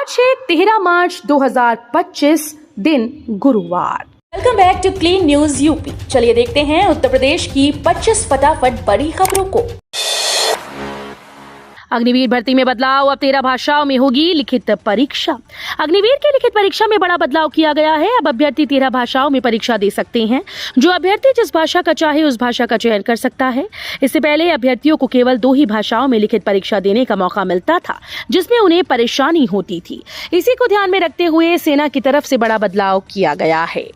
आज है 13 मार्च 2025 दिन गुरुवार। Welcome back to clean news UP. चलिए देखते हैं उत्तर प्रदेश की 25 फटाफट बड़ी खबरों को। अग्निवीर भर्ती में बदलाव, अब 13 भाषाओं में होगी लिखित परीक्षा। अग्निवीर की लिखित परीक्षा में बड़ा बदलाव किया गया है। अब अभ्यर्थी 13 भाषाओं में परीक्षा दे सकते हैं। जो अभ्यर्थी जिस भाषा का चाहे उस भाषा का चयन कर सकता है। इससे पहले अभ्यर्थियों को केवल 2 ही भाषाओं में लिखित परीक्षा देने का मौका मिलता था, जिसमें उन्हें परेशानी होती थी। इसी को ध्यान में रखते हुए सेना की तरफ से बड़ा बदलाव किया गया है।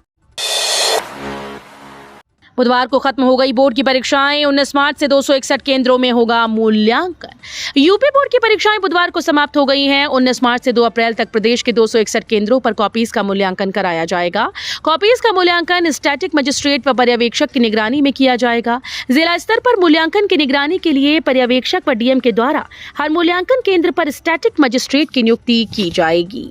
बुधवार को खत्म हो गई बोर्ड की परीक्षाएं। 19 मार्च से 261 केंद्रों में होगा मूल्यांकन। यूपी बोर्ड की परीक्षाएं बुधवार को समाप्त हो गई हैं। 19 मार्च से 2 अप्रैल तक प्रदेश के 261 केंद्रों पर कॉपीज का मूल्यांकन कराया जाएगा। कॉपीज का मूल्यांकन स्टैटिक मजिस्ट्रेट व पर्यवेक्षक की निगरानी में किया जाएगा। जिला स्तर पर मूल्यांकन की निगरानी के लिए पर्यवेक्षक व डीएम के द्वारा हर मूल्यांकन केंद्र पर स्टैटिक मजिस्ट्रेट की नियुक्ति की जाएगी।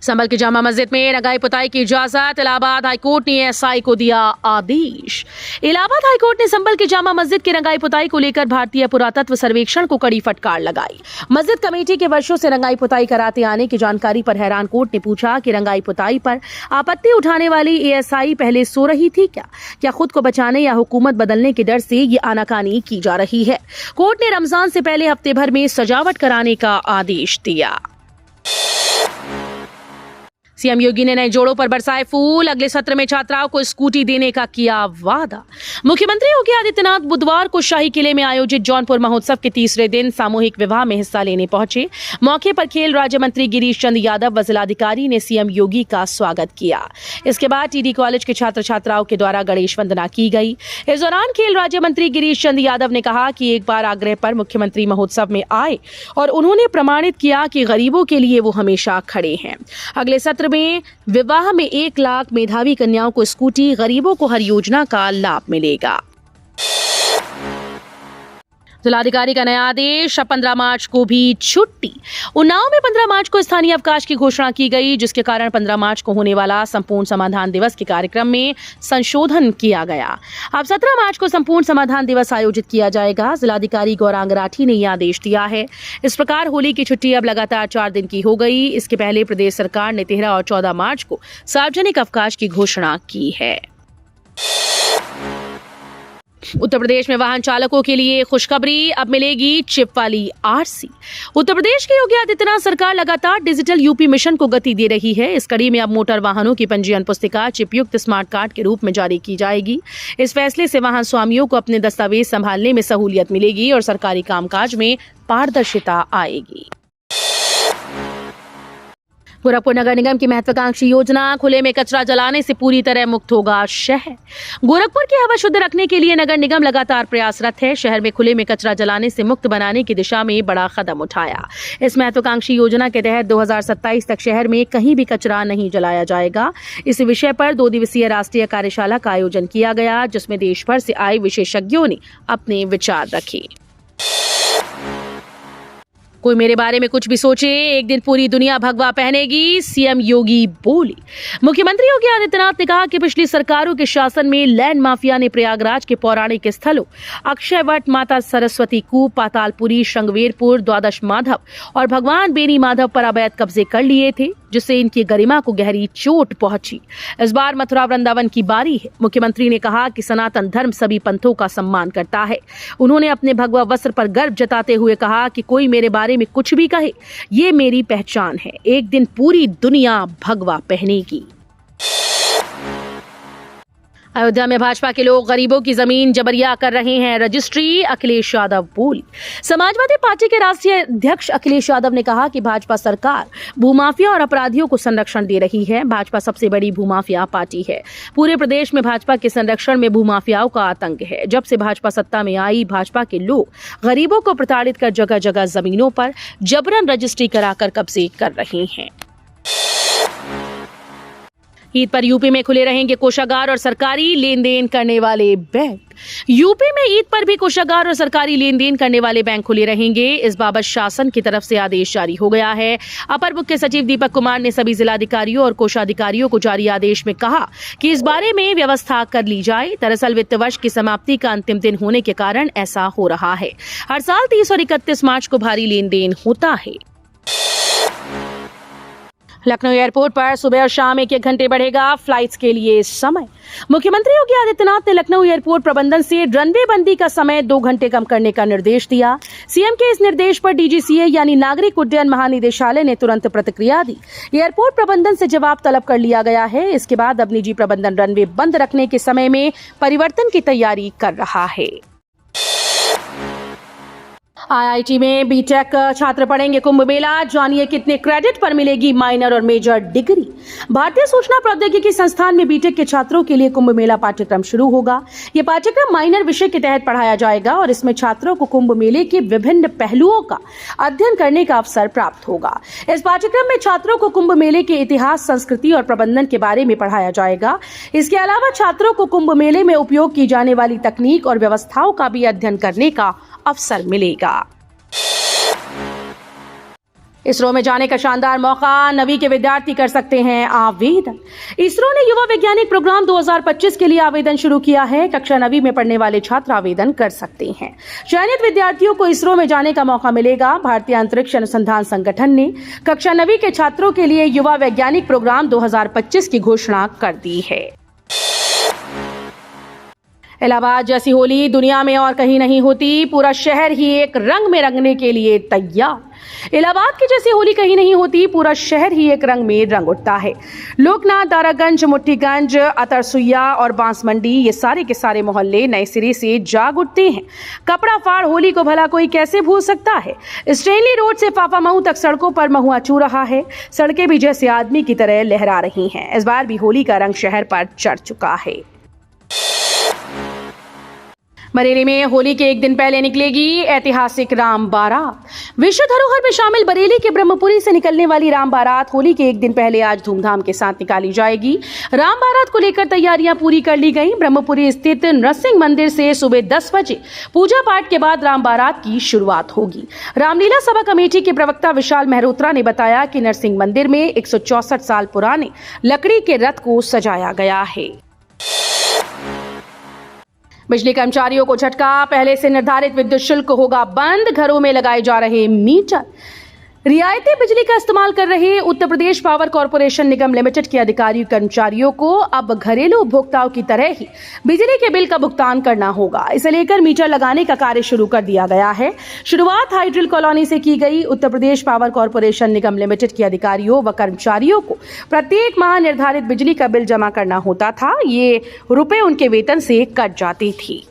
संभल की जामा मस्जिद में रंगाई पुताई की इजाजत। इलाहाबाद हाईकोर्ट ने एएसआई को दिया आदेश। इलाहाबाद हाईकोर्ट ने संभल की जामा मस्जिद की रंगाई पुताई को लेकर भारतीय पुरातत्व सर्वेक्षण को कड़ी फटकार लगाई। मस्जिद कमेटी के वर्षों से रंगाई पुताई कराते आने की जानकारी पर हैरान कोर्ट ने पूछा कि रंगाई पुताई पर आपत्ति उठाने वाली एएसआई पहले सो रही थी क्या खुद को बचाने या हुकूमत बदलने के डर से ये आनाकानी की जा रही है। कोर्ट ने रमजान से पहले हफ्ते भर में सजावट कराने का आदेश दिया। सीएम योगी ने नए जोड़ों पर बरसाए फूल। अगले सत्र में छात्राओं को स्कूटी देने का किया वादा। मुख्यमंत्री योगी आदित्यनाथ बुधवार को शाही किले में आयोजित जौनपुर महोत्सव के तीसरे दिन सामूहिक विवाह में हिस्सा लेने पहुंचे। मौके पर खेल राज्य मंत्री गिरीश चंद यादव व जिलाधिकारी ने सीएम योगी का स्वागत किया। इसके बाद टीडी कॉलेज के छात्र छात्राओं के द्वारा गणेश वंदना की गई। इस दौरान खेल राज्य मंत्री गिरीश चंद यादव ने कहा कि एक बार आग्रह पर मुख्यमंत्री महोत्सव में आए और उन्होंने प्रमाणित किया कि गरीबों के लिए वो हमेशा खड़े हैं। अगले सत्र में विवाह में 1 लाख मेधावी कन्याओं को स्कूटी, गरीबों को हर योजना का लाभ मिलेगा। जिलाधिकारी का नया आदेश। अब 15 मार्च को भी छुट्टी। उन्नाव में 15 मार्च को स्थानीय अवकाश की घोषणा की गई, जिसके कारण 15 मार्च को होने वाला संपूर्ण समाधान दिवस के कार्यक्रम में संशोधन किया गया। अब 17 मार्च को संपूर्ण समाधान दिवस आयोजित किया जाएगा। जिलाधिकारी गौरांग राठी ने यह आदेश दिया है। इस प्रकार होली की छुट्टी अब लगातार 4 दिन की हो गई। इसके पहले प्रदेश सरकार ने 13 और 14 मार्च को सार्वजनिक अवकाश की घोषणा की है। उत्तर प्रदेश में वाहन चालकों के लिए खुशखबरी, अब मिलेगी चिप वाली आरसी। उत्तर प्रदेश की योगी आदित्यनाथ सरकार लगातार डिजिटल यूपी मिशन को गति दे रही है। इस कड़ी में अब मोटर वाहनों की पंजीयन पुस्तिका चिप युक्त स्मार्ट कार्ड के रूप में जारी की जाएगी। इस फैसले से वाहन स्वामियों को अपने दस्तावेज संभालने में सहूलियत मिलेगी और सरकारी कामकाज में पारदर्शिता आएगी। गोरखपुर नगर निगम की महत्वाकांक्षी योजना, खुले में कचरा जलाने से पूरी तरह मुक्त होगा शहर। गोरखपुर की हवा शुद्ध रखने के लिए नगर निगम लगातार प्रयासरत है। शहर में खुले में कचरा जलाने से मुक्त बनाने की दिशा में बड़ा कदम उठाया। इस महत्वाकांक्षी योजना के तहत 2027 तक शहर में कहीं भी कचरा नहीं जलाया जाएगा। इस विषय पर 2 दिवसीय राष्ट्रीय कार्यशाला का आयोजन किया गया, जिसमें देश भर से आए विशेषज्ञों ने अपने विचार रखे। कोई मेरे बारे में कुछ भी सोचे, एक दिन पूरी दुनिया भगवा पहनेगी, सीएम योगी बोली। मुख्यमंत्री योगी आदित्यनाथ ने कहा कि पिछली सरकारों के शासन में लैंड माफिया ने प्रयागराज के पौराणिक स्थलों अक्षयवट, माता सरस्वती कूप, पातालपुरी, श्रृंगवेरपुर, द्वादश माधव और भगवान बेनी माधव पर अवैध कब्जे कर लिए थे, जिससे इनकी गरिमा को गहरी चोट पहुंची। इस बार मथुरा वृंदावन की बारी है। मुख्यमंत्री ने कहा कि सनातन धर्म सभी पंथों का सम्मान करता है। उन्होंने अपने भगवा वस्त्र पर गर्व जताते हुए कहा कि कोई मेरे बारे में कुछ भी कहे, ये मेरी पहचान है। एक दिन पूरी दुनिया भगवा पहनेगी। अयोध्या में भाजपा के लोग गरीबों की जमीन जबरिया कर रहे हैं रजिस्ट्री, अखिलेश यादव बोली। समाजवादी पार्टी के राष्ट्रीय अध्यक्ष अखिलेश यादव ने कहा कि भाजपा सरकार भूमाफिया और अपराधियों को संरक्षण दे रही है। भाजपा सबसे बड़ी भूमाफिया पार्टी है। पूरे प्रदेश में भाजपा के संरक्षण में भूमाफियाओं का आतंक है। जब से भाजपा सत्ता में आई, भाजपा के लोग गरीबों को प्रताड़ित कर जगह जगह जमीनों पर जबरन रजिस्ट्री कराकर कब्जे कर रहे हैं। ईद पर यूपी में खुले रहेंगे कोषागार और सरकारी लेन देन करने वाले बैंक। यूपी में ईद पर भी कोषागार और सरकारी लेन देन करने वाले बैंक खुले रहेंगे। इस बाबत शासन की तरफ से आदेश जारी हो गया है। अपर मुख्य सचिव दीपक कुमार ने सभी जिलाधिकारियों और कोषाधिकारियों को जारी आदेश में कहा कि इस बारे में व्यवस्था कर ली जाए। दरअसल वित्त वर्ष की समाप्ति का अंतिम दिन होने के कारण ऐसा हो रहा है। हर साल 30 और 31 मार्च को भारी लेन देन होता है। लखनऊ एयरपोर्ट पर सुबह और शाम 1-1 घंटे बढ़ेगा फ्लाइट्स के लिए समय। मुख्यमंत्री योगी आदित्यनाथ ने लखनऊ एयरपोर्ट प्रबंधन से रनवे बंदी का समय 2 घंटे कम करने का निर्देश दिया। सीएम के इस निर्देश पर डीजीसीए यानी नागरिक उड्डयन महानिदेशालय ने तुरंत प्रतिक्रिया दी। एयरपोर्ट प्रबंधन से जवाब तलब कर लिया गया है। इसके बाद अब निजी प्रबंधन रनवे बंद रखने के समय में परिवर्तन की तैयारी कर रहा है। आईआईटी में बीटेक छात्र पढ़ेंगे कुंभ मेला। जानिए कितने क्रेडिट पर मिलेगी माइनर और मेजर डिग्री। भारतीय सूचना प्रौद्योगिकी संस्थान में बीटेक के छात्रों के लिए कुंभ मेला पाठ्यक्रम शुरू होगा। ये पाठ्यक्रम माइनर विषय के तहत पढ़ाया जाएगा और इसमें छात्रों को कुंभ मेले के विभिन्न पहलुओं का अध्ययन करने का अवसर प्राप्त होगा। इस पाठ्यक्रम में छात्रों को कुंभ मेले के इतिहास, संस्कृति और प्रबंधन के बारे में पढ़ाया जाएगा। इसके अलावा छात्रों को कुंभ मेले में उपयोग की जाने वाली तकनीक और व्यवस्थाओं का भी अध्ययन करने का अवसर मिलेगा। इसरो में जाने का शानदार मौका, नवी के विद्यार्थी कर सकते हैं आवेदन। इसरो ने युवा वैज्ञानिक प्रोग्राम 2025 के लिए आवेदन शुरू किया है। कक्षा 9वीं में पढ़ने वाले छात्र आवेदन कर सकते हैं। चयनित विद्यार्थियों को इसरो में जाने का मौका मिलेगा। भारतीय अंतरिक्ष अनुसंधान संगठन ने कक्षा 9वीं के छात्रों के लिए युवा वैज्ञानिक प्रोग्राम 2025 की घोषणा कर दी है। इलाहाबाद जैसी होली दुनिया में और कहीं नहीं होती। पूरा शहर ही एक रंग में रंगने के लिए तैयार। इलाहाबाद की जैसी होली कहीं नहीं होती। पूरा शहर ही एक रंग में रंग उठता है। लोकनाथ, दारागंज, मुट्ठीगंज, अतरसुइया और बांसमंडी, ये सारे के सारे मोहल्ले नए सिरे से जाग उठते हैं। कपड़ा फाड़ होली को भला कोई कैसे भूल सकता है। स्टेनली रोड से फाफामऊ तक सड़कों पर महुआ चू रहा है। सड़कें भी जैसे आदमी की तरह लहरा रही हैं। इस बार भी होली का रंग शहर पर चढ़ चुका है। बरेली में होली के एक दिन पहले निकलेगी ऐतिहासिक राम बारात। विश्व धरोहर में शामिल बरेली के ब्रह्मपुरी से निकलने वाली राम बारात होली के एक दिन पहले आज धूमधाम के साथ निकाली जाएगी। राम बारात को लेकर तैयारियां पूरी कर ली गई। ब्रह्मपुरी स्थित नरसिंह मंदिर से सुबह 10 बजे पूजा पाठ के बाद राम बारात की शुरुआत होगी। रामलीला सभा कमेटी के प्रवक्ता विशाल मेहरोत्रा ने बताया कि नरसिंह मंदिर में 164 साल पुराने लकड़ी के रथ को सजाया गया है। बिजली कर्मचारियों को झटका, पहले से निर्धारित विद्युत शुल्क होगा बंद। घरों में लगाए जा रहे मीटर। रियायती बिजली का इस्तेमाल कर रहे उत्तर प्रदेश पावर कॉर्पोरेशन निगम लिमिटेड के अधिकारी कर्मचारियों को अब घरेलू उपभोक्ताओं की तरह ही बिजली के बिल का भुगतान करना होगा। इसे लेकर मीटर लगाने का कार्य शुरू कर दिया गया है। शुरुआत हाइड्रिल कॉलोनी से की गई। उत्तर प्रदेश पावर कॉर्पोरेशन निगम लिमिटेड के अधिकारियों व कर्मचारियों को प्रत्येक माह निर्धारित बिजली का बिल जमा करना होता था। ये रुपए उनके वेतन से कट जाती थी।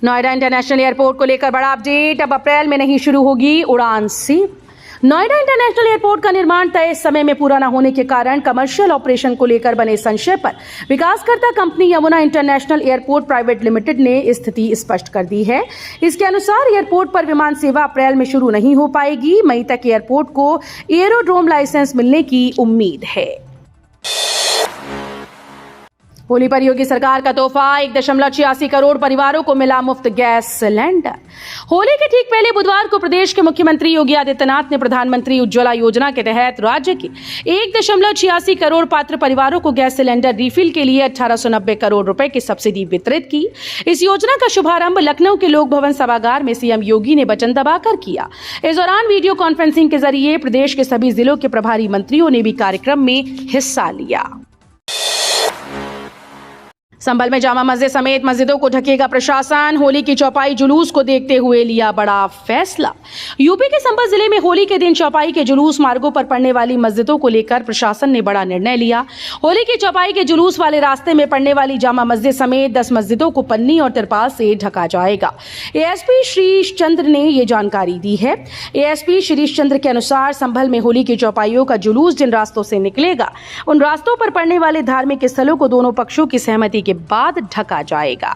नोएडा इंटरनेशनल एयरपोर्ट को लेकर बड़ा अपडेट। अब अप्रैल में नहीं शुरू होगी उड़ान सेवा। नोएडा इंटरनेशनल एयरपोर्ट का निर्माण तय समय में पूरा न होने के कारण कमर्शियल ऑपरेशन को लेकर बने संशय पर विकासकर्ता company Yamuna international airport private limited ने स्थिति स्पष्ट कर दी है। इसके अनुसार एयरपोर्ट पर विमान सेवा अप्रैल में शुरू नहीं हो पाएगी। मई तक एयरपोर्ट को एयरोड्रोम लाइसेंस मिलने की उम्मीद है। होली पर योगी सरकार का तोहफा, 1.86 करोड़ परिवारों को मिला मुफ्त गैस सिलेंडर। होली के ठीक पहले बुधवार को प्रदेश के मुख्यमंत्री योगी आदित्यनाथ ने प्रधानमंत्री उज्ज्वला योजना के तहत राज्य के 1.86 करोड़ पात्र परिवारों को गैस सिलेंडर रिफिल के लिए 1890 करोड़ रुपए की सब्सिडी वितरित की। इस योजना का शुभारंभ लखनऊ के लोक भवन सभागार में सीएम योगी ने बटन दबाकर किया। इस दौरान वीडियो कॉन्फ्रेंसिंग के जरिए प्रदेश के सभी जिलों के प्रभारी मंत्रियों ने भी कार्यक्रम में हिस्सा लिया। संभल में जामा मस्जिद समेत मस्जिदों को ढकेगा प्रशासन। होली की चौपाई जुलूस को देखते हुए लिया बड़ा फैसला। यूपी के संभल जिले में होली के दिन चौपाई के जुलूस मार्गों पर पड़ने वाली मस्जिदों को लेकर प्रशासन ने बड़ा निर्णय लिया। होली की चौपाई के जुलूस वाले रास्ते में पड़ने वाली जामा मस्जिद समेत 10 मस्जिदों को पन्नी और तिरपाल से ढका जाएगा। एएसपी श्रीश चंद्र ने ये जानकारी दी है। एएसपी श्रीश चंद्र के अनुसार संभल में होली की चौपाइयों का जुलूस जिन रास्तों से निकलेगा उन रास्तों पर पड़ने वाले धार्मिक स्थलों को दोनों पक्षों की सहमति के बाद ढका जाएगा।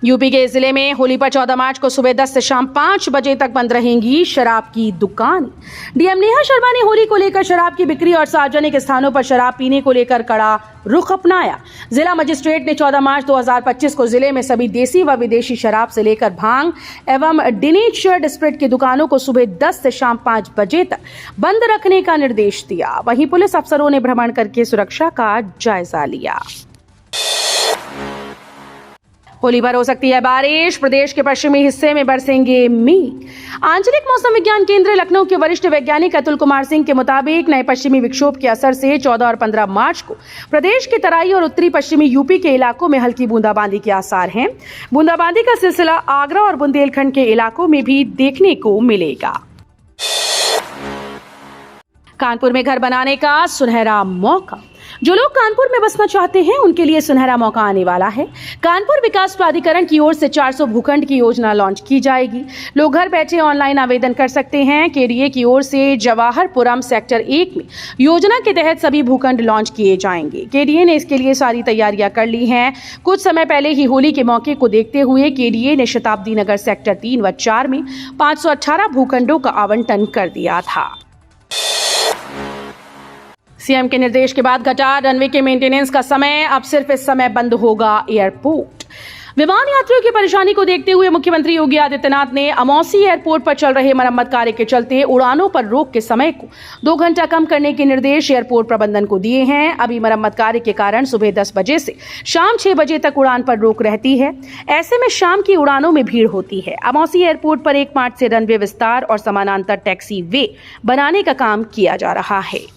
यूपी के जिले में होली पर 14 मार्च को सुबह 10 से शाम 5 बजे तक बंद रहेंगी शराब की दुकान। डीएम नेहा शर्मा ने होली को लेकर शराब की बिक्री और सार्वजनिक स्थानों पर शराब पीने को लेकर कड़ा रुख अपनाया। जिला मजिस्ट्रेट ने 14 मार्च 2025 को जिले में सभी देसी व विदेशी शराब से लेकर भांग एवं डिनेचर्ड स्पिरिट की दुकानों को सुबह 10 से शाम 5 बजे तक बंद रखने का निर्देश दिया। वहीं पुलिस अफसरों ने भ्रमण करके सुरक्षा का जायजा लिया। होली पर हो सकती है बारिश, प्रदेश के पश्चिमी हिस्से में बरसेंगे मींग। आंचलिक मौसम विज्ञान केंद्र लखनऊ के वरिष्ठ वैज्ञानिक अतुल कुमार सिंह के मुताबिक नए पश्चिमी विक्षोभ के असर से 14 और 15 मार्च को प्रदेश के तराई और उत्तरी पश्चिमी यूपी के इलाकों में हल्की बूंदाबांदी के आसार हैं। बूंदाबांदी का सिलसिला आगरा और बुंदेलखंड के इलाकों में भी देखने को मिलेगा। कानपुर में घर बनाने का सुनहरा मौका। जो लोग कानपुर में बसना चाहते हैं उनके लिए सुनहरा मौका आने वाला है। कानपुर विकास प्राधिकरण की ओर से 400 भूखंड की योजना लॉन्च की जाएगी। लोग घर बैठे ऑनलाइन आवेदन कर सकते हैं। केडीए की ओर से जवाहरपुरम सेक्टर 1 में योजना के तहत सभी भूखंड लॉन्च किए जाएंगे। केडीए ने इसके लिए सारी तैयारियां कर ली हैं। कुछ समय पहले ही होली के मौके को देखते हुए केडीए ने शताब्दी नगर सेक्टर 3 व 4 में 518 भूखंडों का आवंटन कर दिया था। सीएम के निर्देश के बाद घटा रनवे के मेंटेनेंस का समय। अब सिर्फ इस समय बंद होगा एयरपोर्ट। विमान यात्रियों की परेशानी को देखते हुए मुख्यमंत्री योगी आदित्यनाथ ने अमौसी एयरपोर्ट पर चल रहे मरम्मत कार्य के चलते उड़ानों पर रोक के समय को 2 घंटा कम करने के निर्देश एयरपोर्ट प्रबंधन को दिए हैं। अभी मरम्मत कार्य के कारण सुबह 10 बजे से शाम 6 बजे तक उड़ान पर रोक रहती है। ऐसे में शाम की उड़ानों में भीड़ होती है। अमौसी एयरपोर्ट पर 1 मार्च से रनवे विस्तार और समानांतर टैक्सी वे बनाने का काम किया जा रहा है।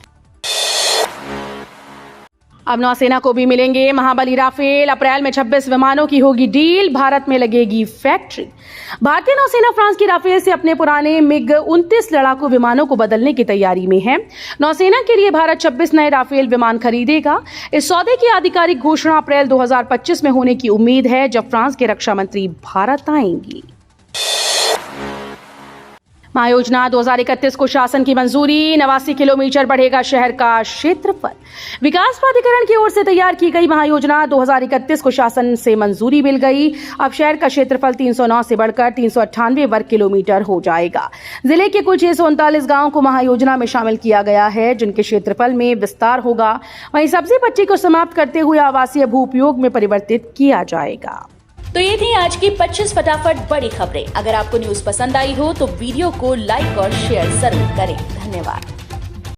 अब नौसेना को भी मिलेंगे महाबली राफेल। अप्रैल में 26 विमानों की होगी डील। भारत में लगेगी फैक्ट्री। भारतीय नौसेना फ्रांस की राफेल से अपने पुराने मिग 29 लड़ाकू विमानों को बदलने की तैयारी में है। नौसेना के लिए भारत 26 नए राफेल विमान खरीदेगा। इस सौदे की आधिकारिक घोषणा अप्रैल 2025 में होने की उम्मीद है, जब फ्रांस के रक्षा मंत्री भारत आएंगी। महायोजना 2031 को शासन की मंजूरी। 89 किलोमीटर बढ़ेगा शहर का क्षेत्रफल। विकास प्राधिकरण की ओर से तैयार की गई महायोजना 2031 को शासन से मंजूरी मिल गई। अब शहर का क्षेत्रफल 309 से बढ़कर 398 वर्ग किलोमीटर हो जाएगा। जिले के कुल 639 गांवों को महायोजना में शामिल किया गया है, जिनके क्षेत्रफल में विस्तार होगा। वहीं सब्जी पट्टी को समाप्त करते हुए आवासीय भू उपयोग में परिवर्तित किया जाएगा। तो ये थी आज की 25 फटाफट बड़ी खबरें। अगर आपको न्यूज पसंद आई हो तो वीडियो को लाइक और शेयर जरूर करें। धन्यवाद।